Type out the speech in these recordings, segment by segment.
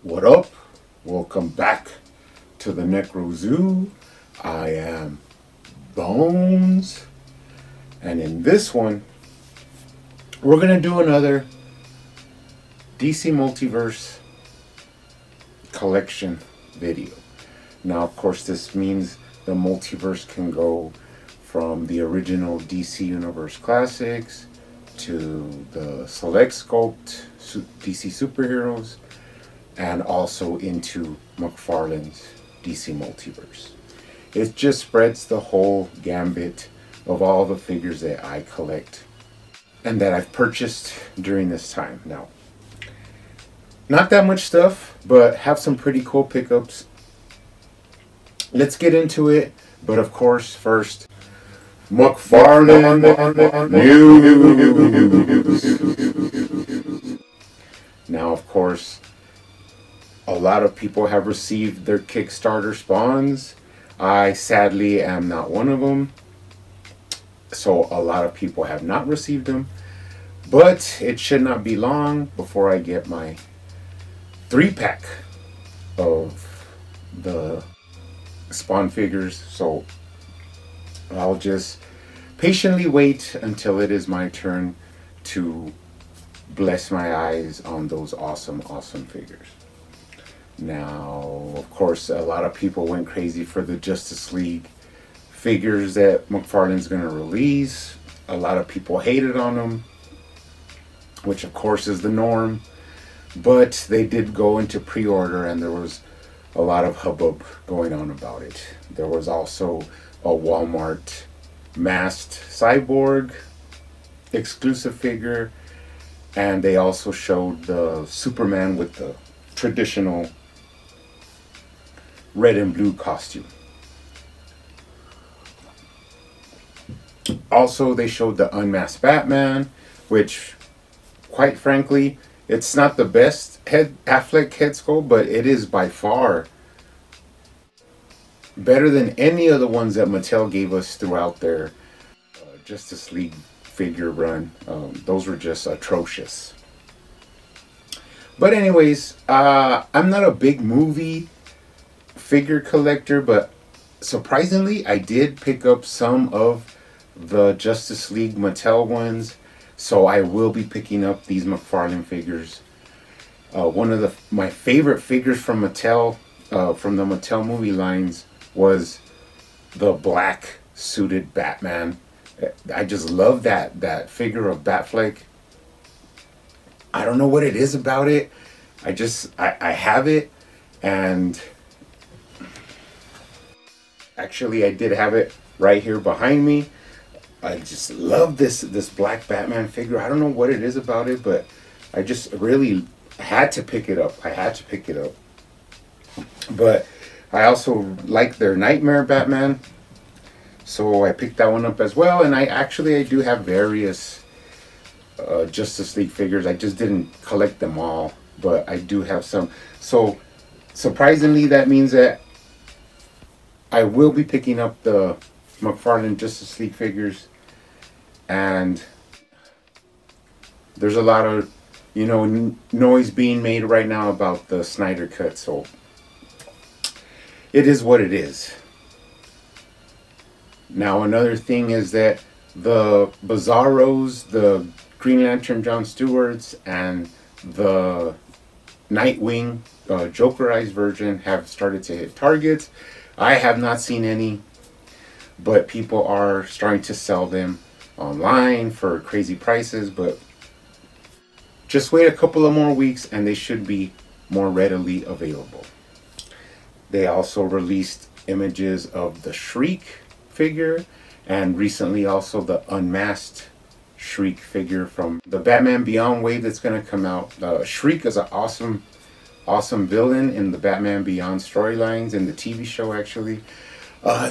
What up? Welcome back to the Necro Zoo. I am Bones, and in this one, we're gonna do another DC Multiverse collection video. Now, of course, this means the multiverse can go from the original DC Universe Classics to the Select Sculpt DC Superheroes, and also into McFarlane's DC Multiverse. It just spreads the whole gambit of all the figures that I collect and that I've purchased during this time. Now, not that much stuff, but have some pretty cool pickups. Let's get into it, but of course, first, McFarlane news. Now, of course, a lot of people have received their Kickstarter spawns. I sadly am not one of them. So a lot of people have not received them. But it should not be long before I get my 3-pack of the spawn figures. So I'll just patiently wait until it is my turn to bless my eyes on those awesome figures. Now, of course, a lot of people went crazy for the Justice League figures that McFarlane's going to release. A lot of people hated on them, which of course is the norm. But they did go into pre-order, and there was a lot of hubbub going on about it. There was also a Walmart masked Cyborg exclusive figure, and they also showed the Superman with the traditional red and blue costume. Also, they showed the unmasked Batman, which, quite frankly, it's not the best Affleck head sculpt, but it is by far better than any of the ones that Mattel gave us throughout their Justice League figure run. Those were just atrocious. But anyways, I'm not a big movie figure collector, but surprisingly, I did pick up some of the Justice League Mattel ones. So I will be picking up these McFarlane figures. One of my favorite figures from Mattel, from the Mattel movie lines, was the black suited Batman. I just love that figure of Batfleck. I don't know what it is about it. I have it, and actually I did have it right here behind me. I just love this black Batman figure. I don't know what it is about it, but I just really had to pick it up. I had to pick it up. But I also like their Nightmare Batman, so I picked that one up as well. And I do have various Justice League figures. I just didn't collect them all, but I do have some. So surprisingly, that means that I will be picking up the McFarlane Justice League figures, and there's a lot of noise being made right now about the Snyder cut, so it is what it is. Now, another thing is that the Bizarros, the Green Lantern John Stewarts, and the Nightwing Jokerized version have started to hit targets. I have not seen any, but people are starting to sell them online for crazy prices. But just wait a couple of more weeks and they should be more readily available. They also released images of the Shriek figure, and recently also the unmasked Shriek figure from the Batman Beyond wave that's going to come out. Shriek is an awesome villain in the Batman Beyond storylines, in the TV show actually.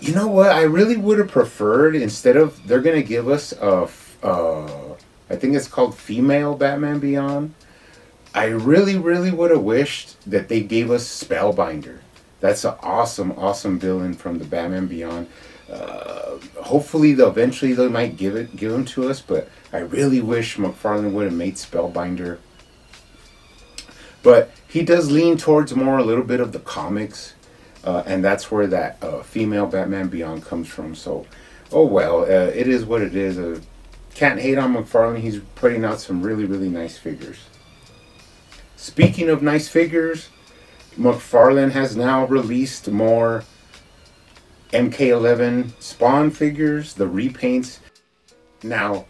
You know what? I really would have preferred, instead of, they're going to give us I think it's called Female Batman Beyond. I really would have wished that they gave us Spellbinder. That's an awesome villain from the Batman Beyond. Hopefully, eventually they might give him to us, but I really wish McFarlane would have made Spellbinder. But he does lean towards more a little bit of the comics, and that's where that female Batman Beyond comes from. So, oh well, it is what it is. Can't hate on McFarlane. He's putting out some really, really nice figures. Speaking of nice figures, McFarlane has now released more MK11 Spawn figures, the repaints. Now,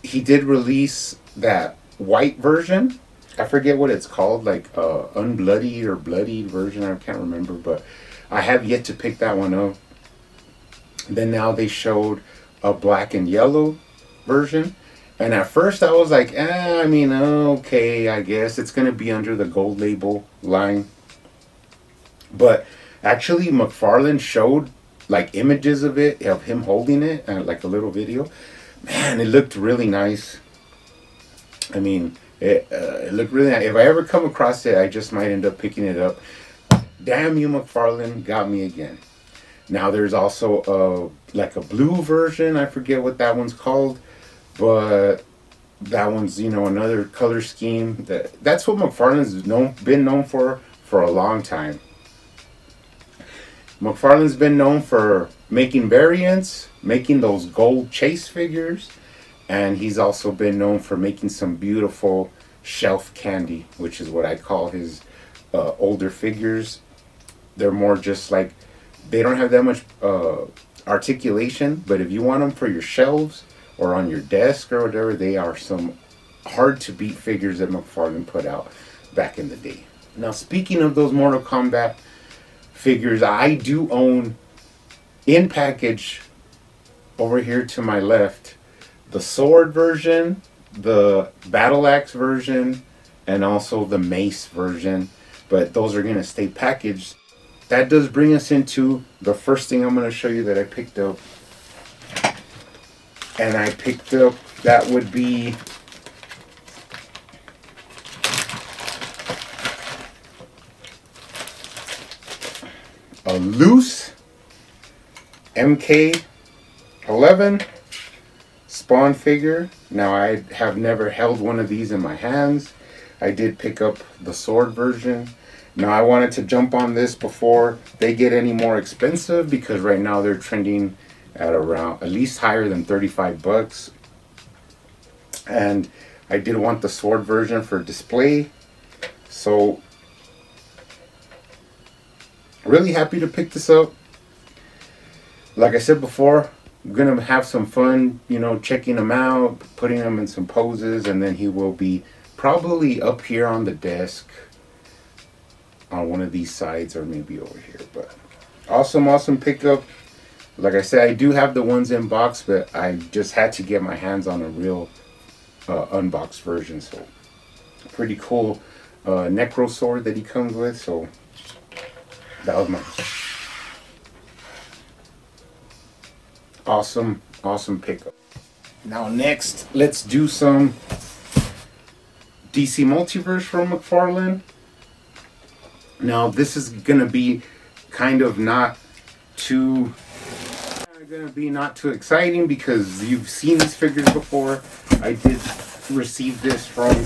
he did release that white version. I forget what it's called, like unbloodied or bloodied version. I can't remember, but I have yet to pick that one up. Then now they showed a black and yellow version. And at first I was like, I mean, okay, I guess it's going to be under the gold label line. But actually McFarlane showed like images of it, of him holding it, like a little video. Man, it looked really nice. I mean, it looked really nice. If I ever come across it, I just might end up picking it up. Damn you, McFarlane, got me again. Now there's also like a blue version. I forget what that one's called, but that one's, you know, another color scheme. That's what McFarlane's been known for a long time. McFarlane's been known for making variants, making those gold chase figures, and he's also been known for making some beautiful shelf candy, which is what I call his older figures. They're more just like, they don't have that much articulation, but if you want them for your shelves or on your desk or whatever, they are some hard to beat figures that McFarlane put out back in the day. Now, speaking of those Mortal Kombat figures, I do own in package over here to my left the sword version, the battle axe version, and also the mace version, but those are going to stay packaged. That does bring us into the first thing I'm going to show you that I picked up. And I picked up, that would be a loose MK11 Spawn figure. Now, I have never held one of these in my hands. I did pick up the sword version. Now, I wanted to jump on this before they get any more expensive, because right now they're trending at around, at least higher than 35 bucks. And I did want the sword version for display. So, really happy to pick this up. Like I said before, I'm going to have some fun, you know, checking him out, putting him in some poses, and then he will be probably up here on the desk on one of these sides, or maybe over here. But awesome pickup. Like I said, I do have the ones in box, but I just had to get my hands on a real unboxed version. So pretty cool necro sword that he comes with. So that was my awesome pickup. Now next, let's do some DC Multiverse from McFarlane. Now this is gonna be kind of not too exciting, because you've seen these figures before. I did receive this from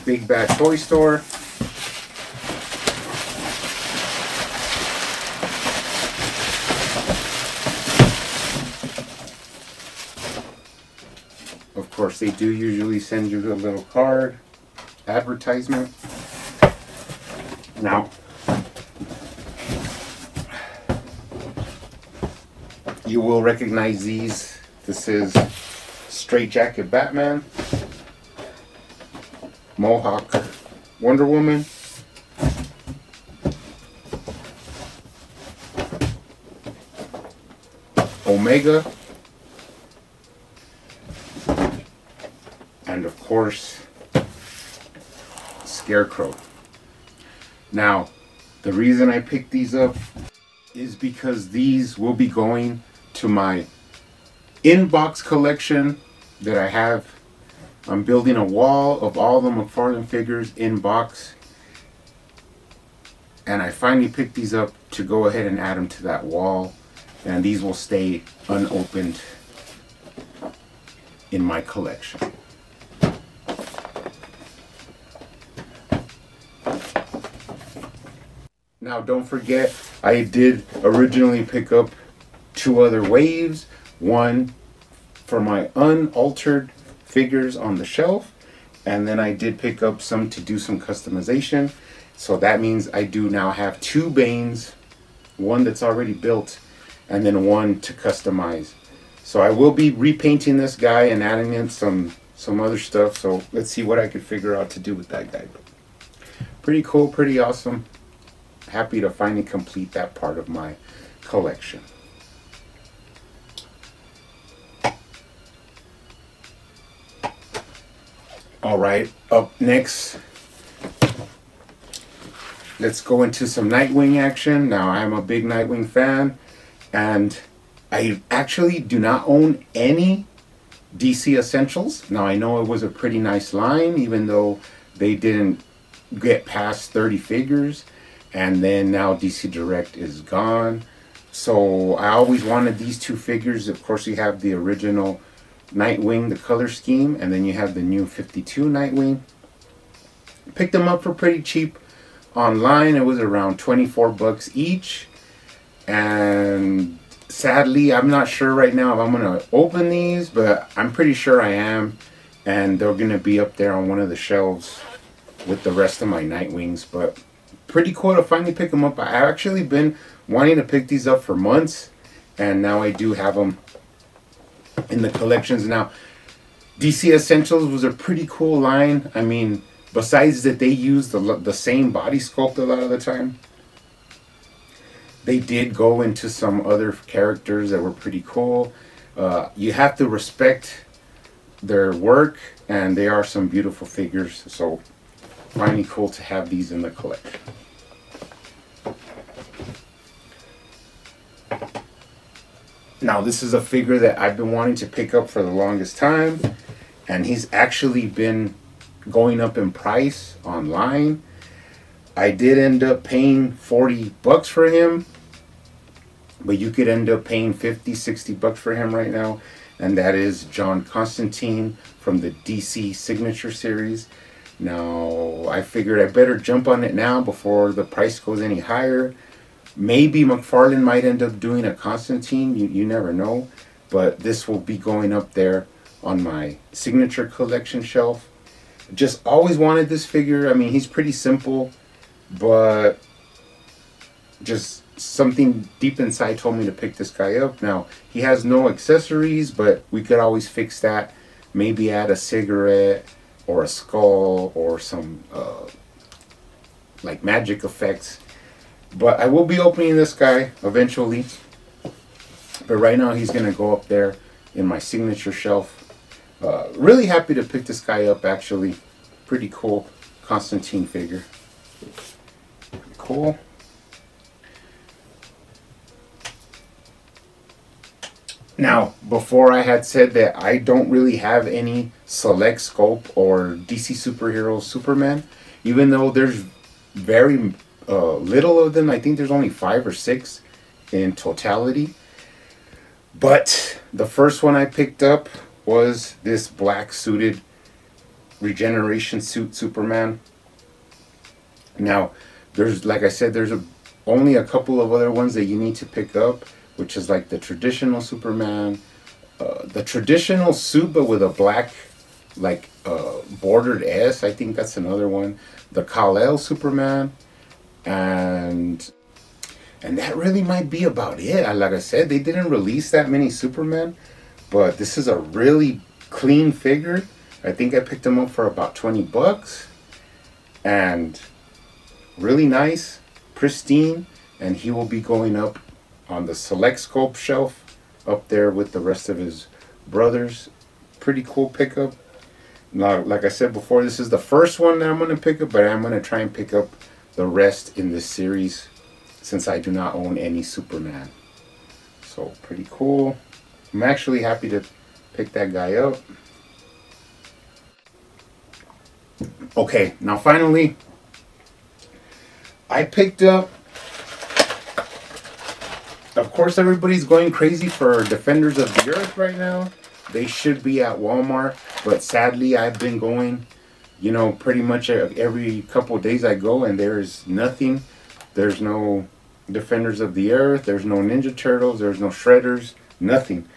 Big Bad Toy Store. Of course, they do usually send you a little card advertisement. Now, you will recognize these. This is Straight Jacket Batman, Mohawk Wonder Woman, Omega, and of course, Scarecrow. Now, the reason I picked these up is because these will be going to my in-box collection that I have. I'm building a wall of all the McFarlane figures in box, and I finally picked these up to go ahead and add them to that wall, and these will stay unopened in my collection. Now, don't forget, I did originally pick up 2 other waves. One for my unaltered figures on the shelf, and then I did pick up some to do some customization. So that means I do now have 2 Banes, one that's already built, and then one to customize. So I will be repainting this guy and adding in some other stuff. So let's see what I could figure out to do with that guy. Pretty cool, pretty awesome. Happy to finally complete that part of my collection. All right, up next, let's go into some Nightwing action. Now, I'm a big Nightwing fan, and I actually do not own any DC Essentials. Now, I know it was a pretty nice line, even though they didn't get past 30 figures, and then now DC Direct is gone. So I always wanted these 2 figures. Of course, you have the original Nightwing, the color scheme, and then you have the new 52 Nightwing. Picked them up for pretty cheap online. It was around 24 bucks each, and sadly, I'm not sure right now if I'm going to open these, but I'm pretty sure I am, and they're going to be up there on one of the shelves with the rest of my Nightwings. But pretty cool to finally pick them up. I've actually been wanting to pick these up for months, and now I do have them in the collections. Now, DC Essentials was a pretty cool line. I mean, besides that they use the same body sculpt a lot of the time, they did go into some other characters that were pretty cool. You have to respect their work, and they are some beautiful figures. So finally cool to have these in the collection. Now, this is a figure that I've been wanting to pick up for the longest time, and he's actually been going up in price online. I did end up paying 40 bucks for him, but you could end up paying 50, 60 bucks for him right now, and that is John Constantine from the DC Signature Series. Now, I figured I better jump on it now before the price goes any higher. Maybe McFarlane might end up doing a Constantine, you never know, but this will be going up there on my signature collection shelf. Just always wanted this figure. I mean, he's pretty simple, but just something deep inside told me to pick this guy up. Now, he has no accessories, but we could always fix that. Maybe add a cigarette or a skull or some like magic effects. But I will be opening this guy eventually. But right now he's going to go up there in my signature shelf. Really happy to pick this guy up, actually. Pretty cool Constantine figure. Pretty cool. Now, before I had said that I don't really have any select sculpt or DC superhero Superman, even though there's very little of them. I think there's only 5 or 6 in totality. But the first one I picked up was this black suited regeneration suit Superman. Now, there's, like I said, there's only a couple of other ones that you need to pick up, which is like the traditional Superman, the traditional suit but with a black like bordered S. I think that's another one. The Kal-El Superman, and that really might be about it. Like I said, they didn't release that many Superman, but this is a really clean figure. I think I picked him up for about 20 bucks, and really nice, pristine, and he will be going up on the select sculpt shelf up there with the rest of his brothers. Pretty cool pickup. Now, like I said before, this is the first one that I'm going to pick up, but I'm going to try and pick up the rest in this series since I do not own any Superman. So pretty cool. I'm actually happy to pick that guy up. Okay, now finally I picked up, of course everybody's going crazy for Defenders of the Earth right now. They should be at Walmart, but sadly I've been going, you know, pretty much every couple of days I go and there's nothing. There's no Defenders of the Earth. There's no Ninja Turtles. There's no Shredders. Nothing.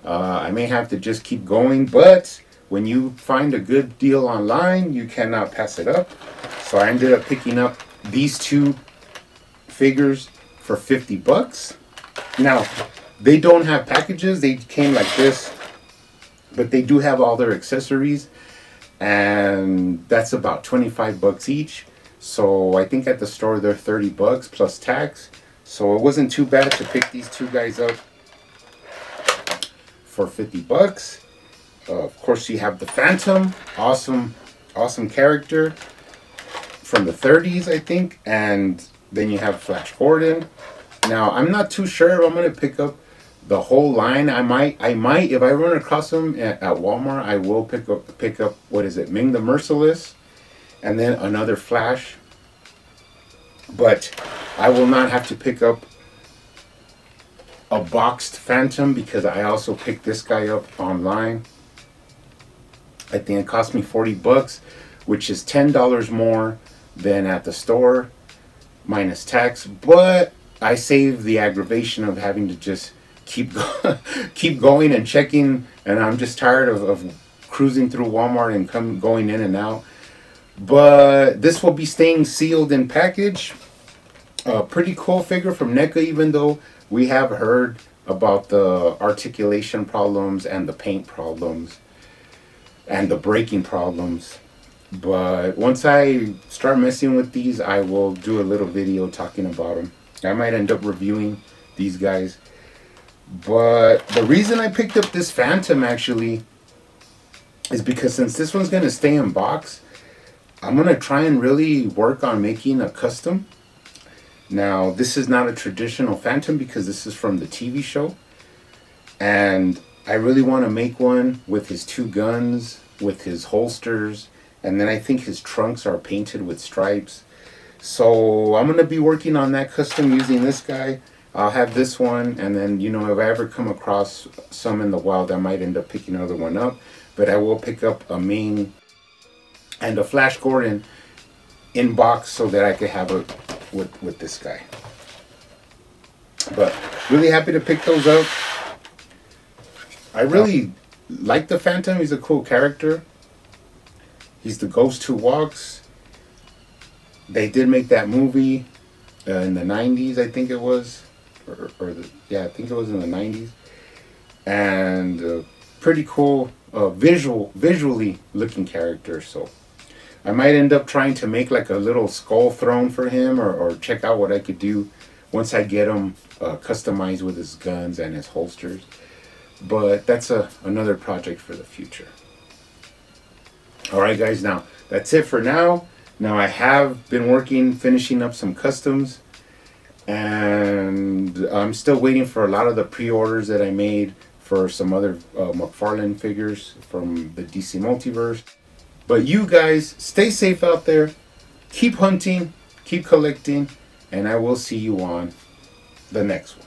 I may have to just keep going, but when you find a good deal online, you cannot pass it up. So I ended up picking up these two figures for 50 bucks. Now, they don't have packages. They came like this, but they do have all their accessories, and that's about 25 bucks each. So I think at the store they're 30 bucks plus tax. So it wasn't too bad to pick these two guys up for 50 bucks. Of course, you have the Phantom, awesome character from the 30s, I think. And then you have Flash Gordon. Now, I'm not too sure if I'm going to pick up the whole line. I might, if I run across them at Walmart, I will pick up, what is it, Ming the Merciless, and then another Flash. But I will not have to pick up a boxed Phantom, because I also picked this guy up online. I think it cost me 40 bucks, which is $10 more than at the store, minus tax. But I saved the aggravation of having to just keep going and checking, and I'm just tired of cruising through Walmart and going in and out. But this will be staying sealed in package. A pretty cool figure from NECA, even though we have heard about the articulation problems and the paint problems and the breaking problems. But once I start messing with these, I will do a little video talking about them. I might end up reviewing these guys. But the reason I picked up this Phantom actually is because since this one's going to stay in box, I'm going to try and really work on making a custom. Now, this is not a traditional Phantom because this is from the TV show. And I really want to make one with his two guns, with his holsters, and then I think his trunks are painted with stripes. So I'm going to be working on that custom using this guy. I'll have this one, and then, you know, if I ever come across some in the wild, I might end up picking another one up. But I will pick up a Ming and a Flash Gordon in box so that I could have it with this guy. But really happy to pick those up. I really like the Phantom. He's a cool character. He's the ghost who walks. They did make that movie in the 90s, I think it was. Yeah, I think it was in the 90s. And pretty cool visually looking character. So I might end up trying to make like a little skull throne for him, or check out what I could do once I get him customized with his guns and his holsters. But that's another project for the future. Alright guys, now that's it for now. Now I have been finishing up some customs, and I'm still waiting for a lot of the pre-orders that I made for some other McFarlane figures from the DC Multiverse. But you guys, stay safe out there, keep hunting, keep collecting, and I will see you on the next one.